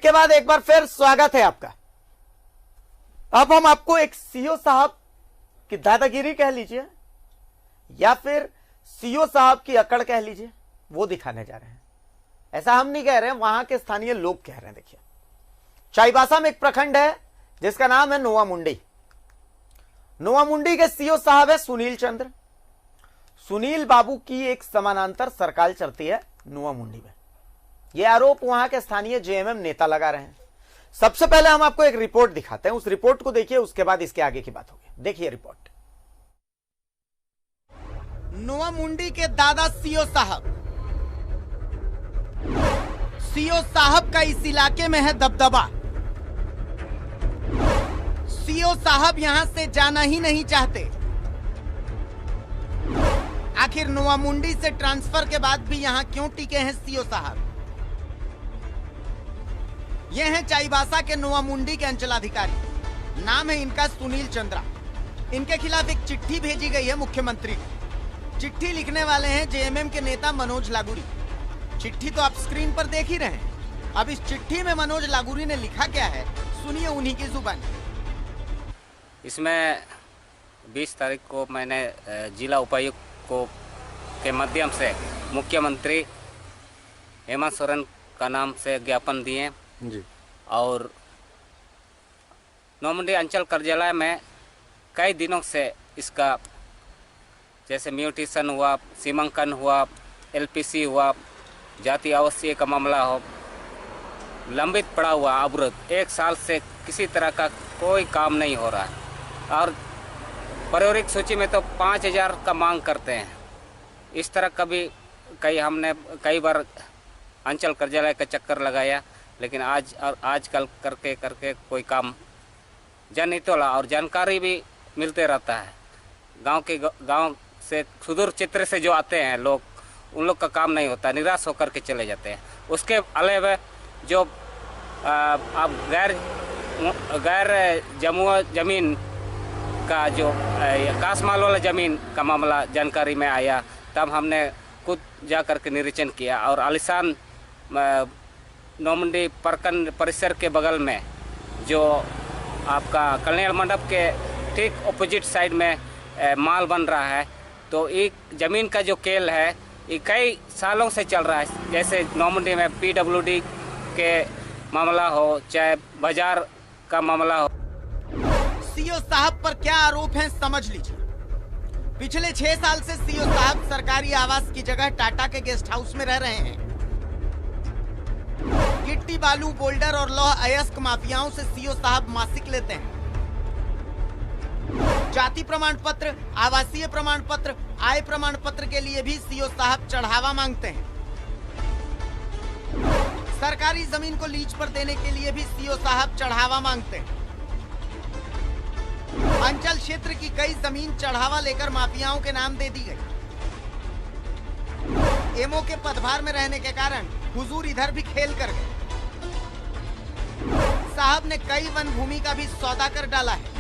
के बाद एक बार फिर स्वागत है आपका। अब हम आपको एक सीओ साहब की दादागिरी कह लीजिए या फिर सीओ साहब की अकड़ कह लीजिए, वो दिखाने जा रहे हैं। ऐसा हम नहीं कह रहे हैं, वहां के स्थानीय लोग कह रहे हैं। देखिए, चाईबासा में एक प्रखंड है जिसका नाम है नोवामुंडी। नोवामुंडी के सीओ साहब है सुनील चंद्र। सुनील बाबू की एक समानांतर सरकार चलती है नोवामुंडी में। यह आरोप वहां के स्थानीय जेएमएम नेता लगा रहे हैं। सबसे पहले हम आपको एक रिपोर्ट दिखाते हैं, उस रिपोर्ट को देखिए, उसके बाद इसके आगे की बात होगी। देखिए रिपोर्ट। नोवामुंडी के दादा सीओ साहब। सीओ साहब का इस इलाके में है दबदबा। सीओ साहब यहां से जाना ही नहीं चाहते। आखिर नोवामुंडी से ट्रांसफर के बाद भी यहां क्यों टिके हैं सीओ साहब? ये हैं चाईबासा के नोवामुंडी के अंचलाधिकारी। नाम है इनका सुनील चंद्रा। इनके खिलाफ एक चिट्ठी भेजी गई है मुख्यमंत्री को। चिट्ठी लिखने वाले हैं जेएमएम के नेता मनोज लागूरी। चिट्ठी तो आप स्क्रीन पर देख ही रहे हैं। अब इस चिट्ठी में मनोज लागूरी ने लिखा क्या है, सुनिए उन्हीं की जुबान। इसमें 20 तारीख को मैंने जिला उपायुक्त को के माध्यम से मुख्यमंत्री हेमंत सोरेन का नाम से ज्ञापन दिए जी। और नोवामुंडी अंचल कार्यालय में कई दिनों से इसका जैसे म्यूटेशन हुआ, सीमांकन हुआ, एलपीसी हुआ, जाति आवासीय का मामला हो, लंबित पड़ा हुआ अवरुद्ध 1 साल से किसी तरह का कोई काम नहीं हो रहा है। और प्रायोगिक सूची में तो 5000 का मांग करते हैं। इस तरह हमने कई बार अंचल कार्यालय का चक्कर लगाया, लेकिन आजकल करके कोई काम जन नहीं तोला। और जानकारी भी मिलते रहता है। गांव से सुदूर क्षेत्र से जो आते हैं लोग, उन लोग का काम नहीं होता, निराश होकर के चले जाते हैं। उसके अलावा जो अब गैर जमीन का जो कासमाल वाला ज़मीन का मामला जानकारी में आया, तब हमने खुद जा कर के निरीक्षण किया। और आलिशान नोवामुंडी प्रखंड परिसर के बगल में जो आपका कल्याण मंडप के ठीक ऑपोजिट साइड में माल बन रहा है, तो एक ज़मीन का जो केल है ये कई सालों से चल रहा है। जैसे नोवामुंडी में पीडब्ल्यूडी के मामला हो, चाहे बाजार का मामला हो। सीओ साहब पर क्या आरोप हैं समझ लीजिए। पिछले 6 साल से सीओ साहब सरकारी आवास की जगह टाटा के गेस्ट हाउस में रह रहे हैं। गिट्टी, बालू, बोल्डर और लौह अयस्क माफियाओं से सीओ साहब मासिक लेते हैं। जाति प्रमाण पत्र, आवासीय प्रमाण पत्र, आय प्रमाण पत्र के लिए भी सीओ साहब चढ़ावा मांगते हैं। सरकारी जमीन को लीज पर देने के लिए भी सीओ साहब चढ़ावा मांगते हैं। अंचल क्षेत्र की कई जमीन चढ़ावा लेकर माफियाओं के नाम दे दी गई। एमओ के पदभार में रहने के कारण हुजूर इधर भी खेल कर गए। साहब ने कई वन भूमि का भी सौदा कर डाला है।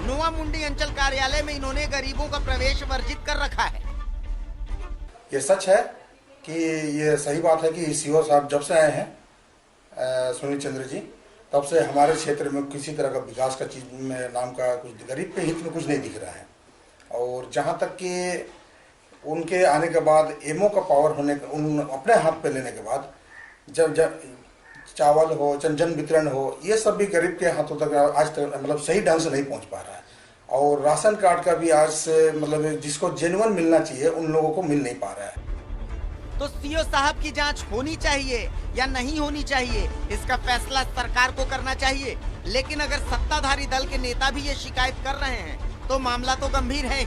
नोवामुंडी अंचल कार्यालय में इन्होंने गरीबों का प्रवेश वर्जित कर रखा है। ये सच है कि ये सही बात है कि सीओ साहब जब से आए हैं सुनील चंद्र जी, तब से हमारे क्षेत्र में किसी तरह का विकास का चीज में नाम का कुछ गरीब के हित में कुछ नहीं दिख रहा है। और जहाँ तक कि उनके आने के बाद एमओ का पावर होने उन अपने हाथ पे लेने के बाद जब चावल हो, जन वितरण हो, ये सब भी गरीब के हाथों तक आज तक मतलब सही ढंग से नहीं पहुंच पा रहा है। और राशन कार्ड का भी आज से मतलब जिसको जेन्युइन मिलना चाहिए उन लोगों को मिल नहीं पा रहा है। तो सीओ साहब की जांच होनी चाहिए या नहीं होनी चाहिए, इसका फैसला सरकार को करना चाहिए। लेकिन अगर सत्ताधारी दल के नेता भी ये शिकायत कर रहे हैं तो मामला तो गंभीर है ही।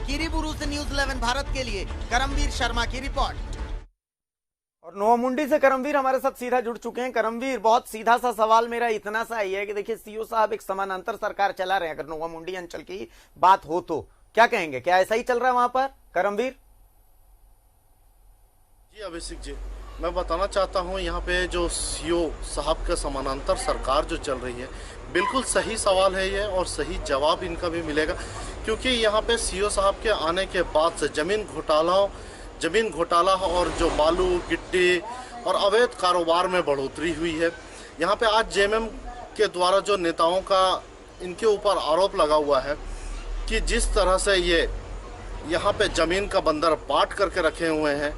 किरीबुरू से न्यूज़ 11 भारत के लिए करमवीर शर्मा की रिपोर्ट। और नोवामुंडी से करमवीर हमारे साथ सीधा जुड़ चुके हैं। करमवीर, बहुत सीधा सा सवाल मेरा इतना सा ही है कि देखिए, सीओ साहब एक समानांतर सरकार चला रहे हैं। अगर नोवामुंडी अंचल की बात हो तो क्या कहेंगे, क्या ऐसा ही चल रहा है वहां पर करमवीर? जी अभिषेक जी, मैं बताना चाहता हूं, यहाँ पे जो सीओ साहब का समानांतर सरकार जो चल रही है, बिल्कुल सही सवाल है ये और सही जवाब इनका भी मिलेगा। क्योंकि यहाँ पे सीओ साहब के आने के बाद से जमीन घोटाला और जो बालू, गिट्टी और अवैध कारोबार में बढ़ोतरी हुई है। यहाँ पे आज जेएमएम के द्वारा जो नेताओं का इनके ऊपर आरोप लगा हुआ है कि जिस तरह से ये यहाँ पे ज़मीन का बंदर बांट करके रखे हुए हैं,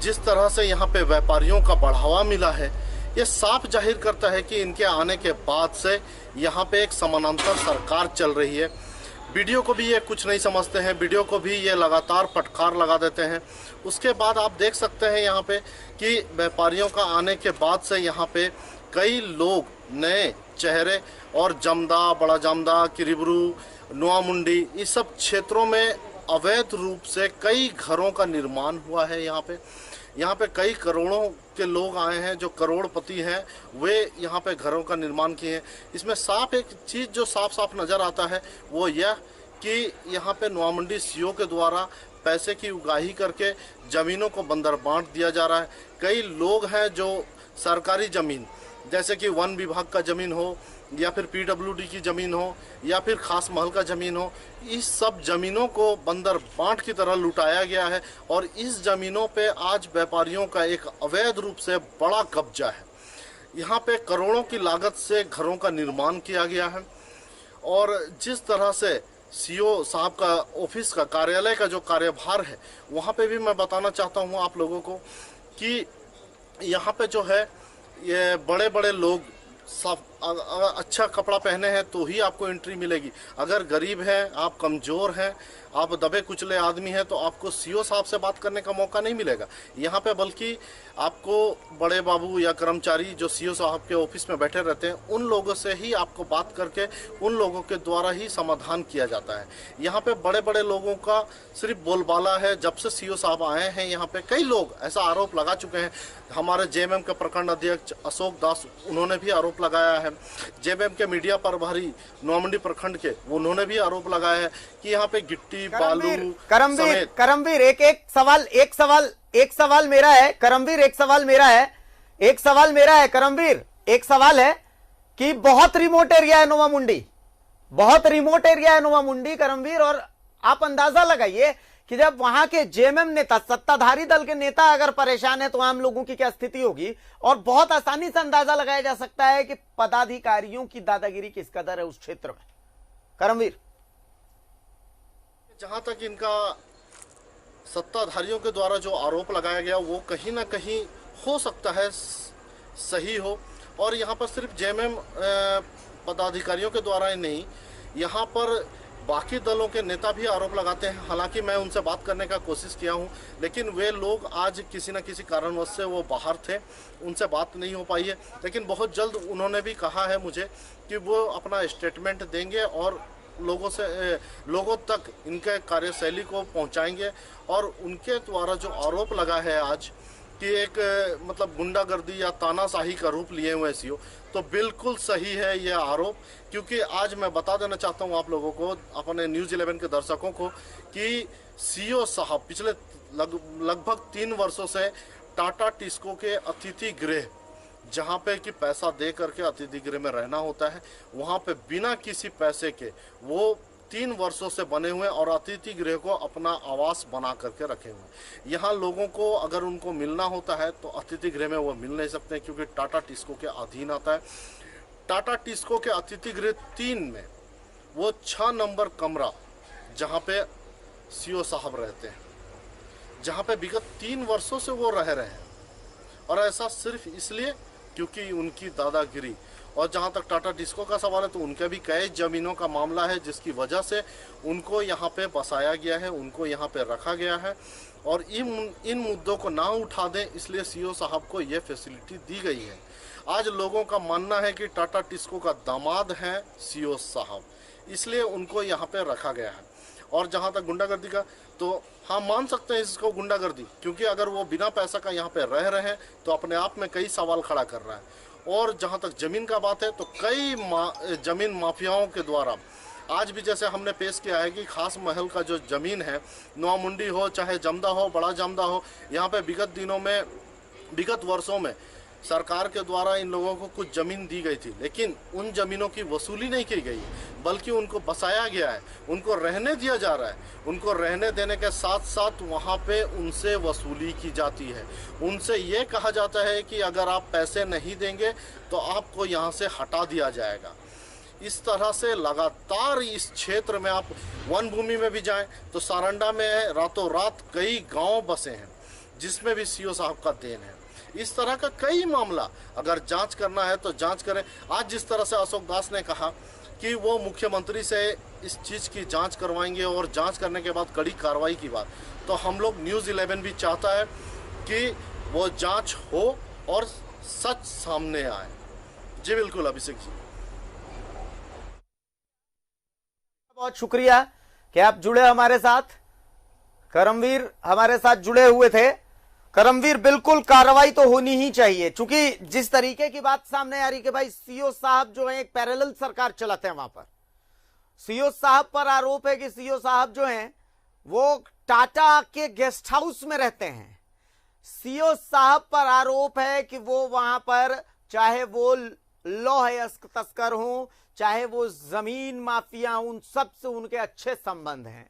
जिस तरह से यहाँ पे व्यापारियों का बढ़ावा मिला है, ये साफ जाहिर करता है कि इनके आने के बाद से यहाँ पे एक समानांतर सरकार चल रही है। वीडियो को भी ये कुछ नहीं समझते हैं, वीडियो को भी ये लगातार फटकार लगा देते हैं। उसके बाद आप देख सकते हैं यहाँ पे कि व्यापारियों का आने के बाद से यहाँ पे कई लोग नए चेहरे और जमदा, बड़ा जमदा, किरीबरू, नोआमुंडी, इस सब क्षेत्रों में अवैध रूप से कई घरों का निर्माण हुआ है। यहाँ पे कई करोड़ों के लोग आए हैं जो करोड़पति हैं, वे यहाँ पे घरों का निर्माण किए हैं। इसमें साफ एक चीज़ जो साफ साफ नज़र आता है वो यह कि यहाँ पे नोआमुंडी सीओ के द्वारा पैसे की उगाही करके ज़मीनों को बंदर बांट दिया जा रहा है। कई लोग हैं जो सरकारी ज़मीन जैसे कि वन विभाग का ज़मीन हो या फिर पीडब्ल्यूडी की ज़मीन हो या फिर खास महल का ज़मीन हो, इस सब ज़मीनों को बंदर बांट की तरह लुटाया गया है और इस ज़मीनों पे आज व्यापारियों का एक अवैध रूप से बड़ा कब्जा है। यहाँ पे करोड़ों की लागत से घरों का निर्माण किया गया है और जिस तरह से सीओ साहब का ऑफिस का कार्यालय का जो कार्यभार है, वहाँ पे भी मैं बताना चाहता हूँ आप लोगों को कि यहाँ पे जो है ये बड़े बड़े लोग सब अच्छा कपड़ा पहने हैं तो ही आपको एंट्री मिलेगी। अगर गरीब हैं, आप कमज़ोर हैं, आप दबे कुचले आदमी हैं तो आपको सीओ साहब से बात करने का मौका नहीं मिलेगा यहाँ पे, बल्कि आपको बड़े बाबू या कर्मचारी जो सीओ साहब के ऑफिस में बैठे रहते हैं उन लोगों से ही आपको बात करके उन लोगों के द्वारा ही समाधान किया जाता है। यहाँ पे बड़े बड़े लोगों का सिर्फ बोलबाला है। जब से सीओ साहब आए हैं यहाँ पे कई लोग ऐसा आरोप लगा चुके हैं। हमारे जेएमएम के प्रखंड अध्यक्ष अशोक दास, उन्होंने भी आरोप लगाया है। जेएमएम के मीडिया प्रभारी नोआमुंडी प्रखंड के, उन्होंने भी आरोप लगाया है कि यहाँ पे गिट्टी बालू करमवीर एक सवाल मेरा है। करमवीर एक सवाल मेरा है। करमवीर एक सवाल है कि बहुत रिमोट एरिया है नोआमुंडी, करमवीर, और आप अंदाजा लगाइए कि जब वहां के जेएमएम नेता, सत्ताधारी दल के नेता अगर परेशान है तो आम लोगों की क्या स्थिति होगी। और बहुत आसानी से अंदाजा लगाया जा सकता है कि पदाधिकारियों की दादागिरी किस कदर है उस क्षेत्र में। करमवीर, जहां तक इनका सत्ताधारियों के द्वारा जो आरोप लगाया गया वो कहीं ना कहीं हो सकता है सही हो, और यहाँ पर सिर्फ जेएमएम पदाधिकारियों के द्वारा ही नहीं, यहाँ पर बाकी दलों के नेता भी आरोप लगाते हैं। हालांकि मैं उनसे बात करने का कोशिश किया हूं, लेकिन वे लोग आज किसी न किसी कारणवश से वो बाहर थे, उनसे बात नहीं हो पाई है। लेकिन बहुत जल्द उन्होंने भी कहा है मुझे कि वो अपना स्टेटमेंट देंगे और लोगों तक इनके कार्यशैली को पहुंचाएंगे। और उनके द्वारा जो आरोप लगा है आज कि एक मतलब गुंडागर्दी या तानाशाही का रूप लिए हुए सीओ, तो बिल्कुल सही है ये आरोप। क्योंकि आज मैं बता देना चाहता हूँ आप लोगों को, अपने न्यूज़ 11 के दर्शकों को, कि सीओ साहब पिछले लगभग 3 वर्षों से टाटा टिस्को के अतिथि गृह, जहाँ पे कि पैसा दे करके अतिथि गृह में रहना होता है, वहाँ पे बिना किसी पैसे के वो 3 वर्षों से बने हुए और अतिथि गृह को अपना आवास बना करके रखे हुए। यहाँ लोगों को अगर उनको मिलना होता है तो अतिथि गृह में वो मिल नहीं सकते क्योंकि टाटा टिस्को के अधीन आता है। टाटा टिस्को के अतिथि गृह 3 में वो 6 नंबर कमरा जहाँ पे सीओ साहब रहते हैं, जहाँ पे विगत 3 वर्षों से वो रह रहे हैं, और ऐसा सिर्फ इसलिए क्योंकि उनकी दादागिरी। और जहाँ तक टाटा टिस्को का सवाल है तो उनके भी कई ज़मीनों का मामला है जिसकी वजह से उनको यहाँ पे बसाया गया है, उनको यहाँ पे रखा गया है, और इन मुद्दों को ना उठा दें इसलिए सीओ साहब को ये फैसिलिटी दी गई है। आज लोगों का मानना है कि टाटा टिस्को का दामाद हैं सीओ साहब, इसलिए उनको यहाँ पे रखा गया है। और जहाँ तक गुंडागर्दी का, तो हाँ मान सकते हैं इसको गुंडागर्दी, क्योंकि अगर वो बिना पैसा का यहाँ पे रह रहे हैं तो अपने आप में कई सवाल खड़ा कर रहा है। और जहाँ तक ज़मीन का बात है तो कई ज़मीन माफियाओं के द्वारा आज भी, जैसे हमने पेश किया है कि खास महल का जो ज़मीन है, नोआमुंडी हो चाहे जमदा हो, बड़ा जमदा हो, यहाँ पे विगत वर्षों में सरकार के द्वारा इन लोगों को कुछ जमीन दी गई थी, लेकिन उन जमीनों की वसूली नहीं की गई, बल्कि उनको बसाया गया है, उनको रहने दिया जा रहा है। उनको रहने देने के साथ साथ वहाँ पे उनसे वसूली की जाती है। उनसे ये कहा जाता है कि अगर आप पैसे नहीं देंगे तो आपको यहाँ से हटा दिया जाएगा। इस तरह से लगातार इस क्षेत्र में आप वन भूमि में भी जाएं तो सारंडा में रातों रात कई गांव बसे हैं, जिसमें भी सीओ साहब का देन है। इस तरह का कई मामला अगर जांच करना है तो जांच करें। आज जिस तरह से अशोक दास ने कहा कि वो मुख्यमंत्री से इस चीज़ की जांच करवाएंगे और जांच करने के बाद कड़ी कार्रवाई की बात, तो हम लोग न्यूज़ 11 भी चाहता है कि वो जांच हो और सच सामने आए। जी बिल्कुल अभिषेक जी, बहुत शुक्रिया कि आप जुड़े हमारे साथ। करमवीर हमारे साथ जुड़े हुए थे। करमवीर, बिल्कुल कार्रवाई तो होनी ही चाहिए, क्योंकि जिस तरीके की बात सामने आ रही कि भाई सीओ साहब जो है एक पैरेलल सरकार चलाते हैं, वहां पर सीओ साहब पर आरोप है कि सीओ साहब जो हैं वो टाटा के गेस्ट हाउस में रहते हैं। सीओ साहब पर आरोप है कि वो वहां पर चाहे वो लौह तस्कर हों, चाहे वो जमीन माफिया, उन सब से उनके अच्छे संबंध हैं।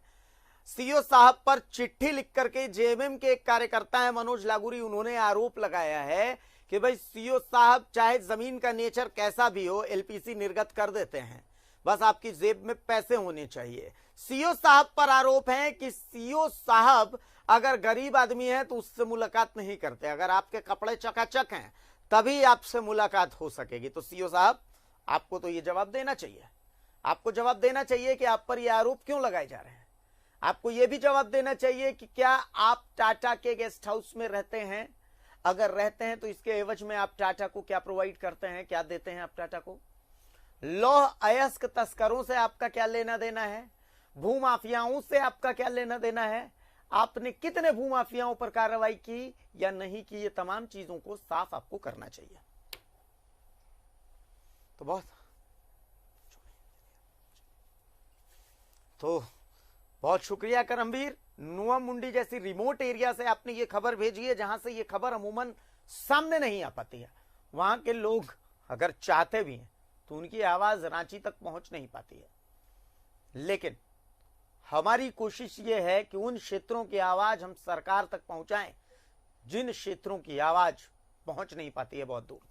सीओ साहब पर चिट्ठी लिख करके जेएमएम के एक कार्यकर्ता है मनोज लागूरी, उन्होंने आरोप लगाया है कि भाई सीओ साहब चाहे जमीन का नेचर कैसा भी हो, एलपीसी निर्गत कर देते हैं, बस आपकी जेब में पैसे होने चाहिए। सीओ साहब पर आरोप है कि सीओ साहब अगर गरीब आदमी है तो उससे मुलाकात नहीं करते, अगर आपके कपड़े चकाचक हैं तभी आपसे मुलाकात हो सकेगी। तो सीओ साहब, आपको तो ये जवाब देना चाहिए, आपको जवाब देना चाहिए कि आप पर ये आरोप क्यों लगाए जा रहे हैं। आपको यह भी जवाब देना चाहिए कि क्या आप टाटा के गेस्ट हाउस में रहते हैं, अगर रहते हैं तो इसके एवज में आप टाटा को क्या प्रोवाइड करते हैं, क्या देते हैं आप टाटा को। लौह अयस्क तस्करों से आपका क्या लेना देना है, भूमाफियाओं से आपका क्या लेना देना है, आपने कितने भूमाफियाओं पर कार्रवाई की या नहीं की, ये तमाम चीजों को साफ आपको करना चाहिए। तो बहुत शुक्रिया करमवीर। नुआ मुंडी जैसी रिमोट एरिया से आपने ये खबर भेजी है, जहां से ये खबर अमूमन सामने नहीं आ पाती है। वहां के लोग अगर चाहते भी हैं तो उनकी आवाज रांची तक पहुंच नहीं पाती है, लेकिन हमारी कोशिश ये है कि उन क्षेत्रों की आवाज हम सरकार तक पहुंचाएं जिन क्षेत्रों की आवाज पहुंच नहीं पाती है बहुत दूर।